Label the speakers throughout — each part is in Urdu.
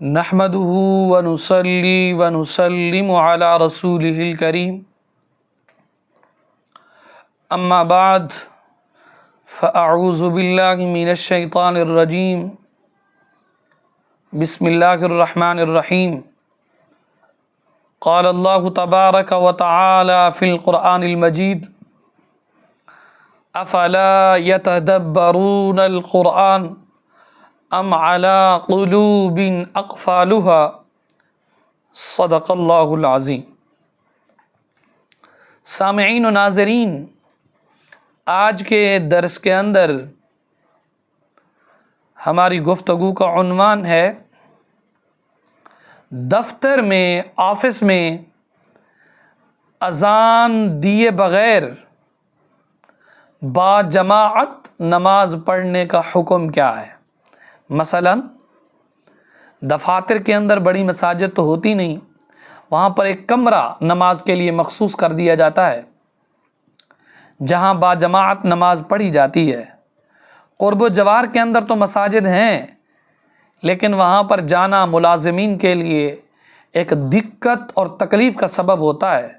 Speaker 1: نحمده ونصلي ونسلم على رسوله الكريم اما بعد فاعوذ بالله من الشيطان الرجيم بسم الله الرحمن الرحيم قال الله تبارك وتعالى في القرآن المجيد افلا يتدبرون القرآن ام على قلوب اقفالها صدق اللہ العظیم۔ سامعین و ناظرین، آج کے درس کے اندر ہماری گفتگو کا عنوان ہے دفتر میں، آفس میں اذان دیے بغیر با جماعت نماز پڑھنے کا حکم کیا ہے۔ مثلا دفاتر کے اندر بڑی مساجد تو ہوتی نہیں، وہاں پر ایک کمرہ نماز کے لیے مخصوص کر دیا جاتا ہے جہاں با جماعت نماز پڑھی جاتی ہے۔ قرب و جوار کے اندر تو مساجد ہیں، لیکن وہاں پر جانا ملازمین کے لیے ایک دقت اور تکلیف کا سبب ہوتا ہے۔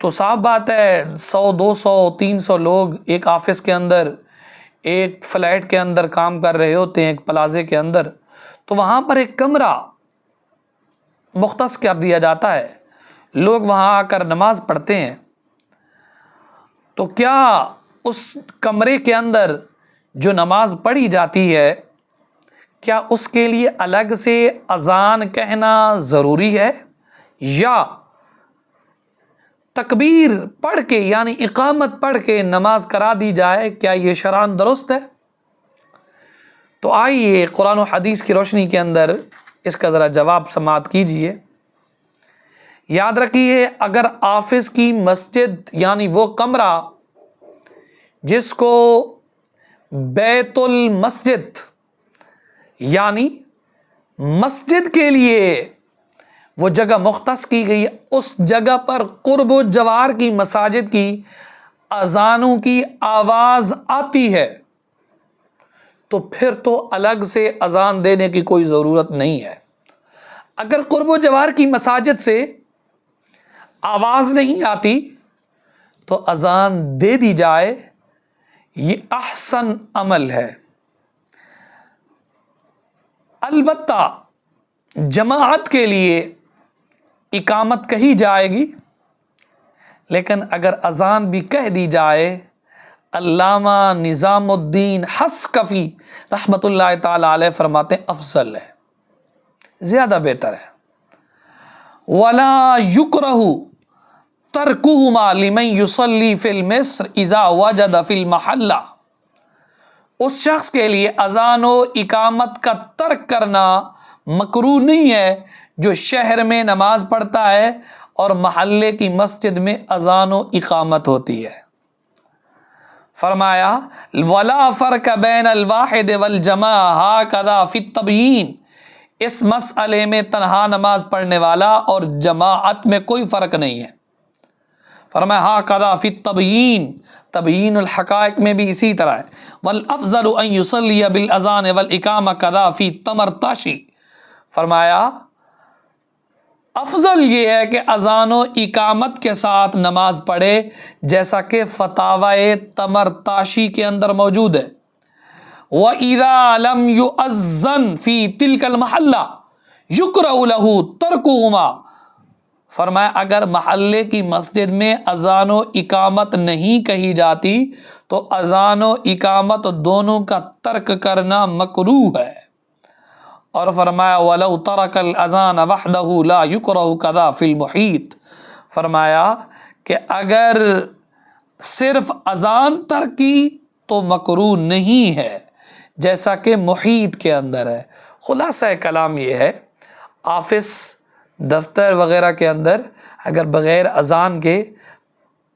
Speaker 1: تو صاف بات ہے 100 200 300 لوگ ایک آفس کے اندر، ایک فلیٹ کے اندر کام کر رہے ہوتے ہیں، ایک پلازے کے اندر، تو وہاں پر ایک کمرہ مختص کر دیا جاتا ہے، لوگ وہاں آ کر نماز پڑھتے ہیں۔ تو کیا اس کمرے کے اندر جو نماز پڑھی جاتی ہے، کیا اس کے لیے الگ سے اذان کہنا ضروری ہے، یا تکبیر پڑھ کے یعنی اقامت پڑھ کے نماز کرا دی جائے؟ کیا یہ شرعاً درست ہے؟ تو آئیے قرآن و حدیث کی روشنی کے اندر اس کا ذرا جواب سماعت کیجئے۔ یاد رکھیے، اگر آفس کی مسجد یعنی وہ کمرہ جس کو بیت المسجد یعنی مسجد کے لیے وہ جگہ مختص کی گئی، اس جگہ پر قرب و جوار کی مساجد کی اذانوں کی آواز آتی ہے تو پھر تو الگ سے اذان دینے کی کوئی ضرورت نہیں ہے۔ اگر قرب و جوار کی مساجد سے آواز نہیں آتی تو اذان دے دی جائے، یہ احسن عمل ہے۔ البتہ جماعت کے لیے اقامت کہی جائے گی، لیکن اگر اذان بھی کہہ دی جائے، علامہ نظام الدین حصکفی رحمۃ اللہ تعالی علیہ فرماتے ہیں افضل ہے، زیادہ بہتر ہے۔ وَلَا يُكْرَهُ تَرْكُهُمَا لِمَنْ يُصَلِّي فِي الْمِصْرِ إِذَا وَجَدَ فِي الْمَحَلَّةِ، اس شخص کے لیے اذان و اقامت کا ترک کرنا مکروہ نہیں ہے جو شہر میں نماز پڑھتا ہے اور محلے کی مسجد میں اذان و اقامت ہوتی ہے۔ فرمایا وَلَا فَرْقَ بَيْنَ الْوَاحِدِ وَالْجَمَاعَةِ هَكَذَا فِي التَّبْيِينِ، اس مسئلے میں تنہا نماز پڑھنے والا اور جماعت میں کوئی فرق نہیں ہے۔ فرمایا هَكَذَا فِي التَّبْيِينِ، تبیین الحقائق میں بھی اسی طرح ہے۔ وَالْأَفْضَلُ أَن يُصَلِّيَ بِالْأَذَانِ وَالْإِقَامَةِ كَذَا فِي التَّمَرْتَاشِ، فرمایا افضل یہ ہے کہ اذان و اقامت کے ساتھ نماز پڑھے، جیسا کہ فتاوی تمرتاشی کے اندر موجود ہے۔ وَإِذَا لَمْ يُؤَذَّنْ فِي تِلْكَ الْمَحَلَّةِ يُكْرَهُ لَهُ تَرْكُهُمَا، فرمایا اگر محلے کی مسجد میں اذان و اقامت نہیں کہی جاتی تو اذان و اقامت دونوں کا ترک کرنا مکروہ ہے۔ اور فرمایا وَلَوْ تَرَكَ الْأَذَانَ وَحْدَهُ لَا يُكْرَهُ كَذَا فِي الْمُحِيطِ، فرمایا کہ اگر صرف اذان ترک کی تو مکروہ نہیں ہے، جیسا کہ محیط کے اندر ہے۔ خلاصہ کلام یہ ہے، آفس دفتر وغیرہ کے اندر اگر بغیر اذان کے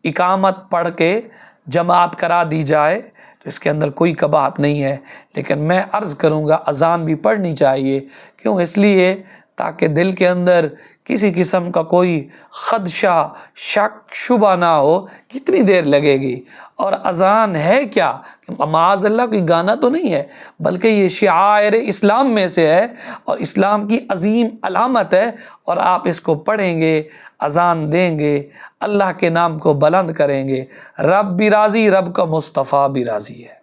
Speaker 1: اقامت پڑھ کے جماعت کرا دی جائے تو اس کے اندر کوئی قباحت نہیں ہے، لیکن میں عرض کروں گا اذان بھی پڑھنی چاہیے۔ کیوں؟ اس لیے تاکہ دل کے اندر کسی قسم کا کوئی خدشہ شک شبہ نہ ہو، کتنی دیر لگے گی؟ اور اذان ہے کیا؟ معاذ اللہ کوئی گانا تو نہیں ہے، بلکہ یہ شعائر اسلام میں سے ہے اور اسلام کی عظیم علامت ہے، اور آپ اس کو پڑھیں گے، اذان دیں گے، اللہ کے نام کو بلند کریں گے، رب بھی راضی، رب کا مصطفیٰ بھی راضی ہے۔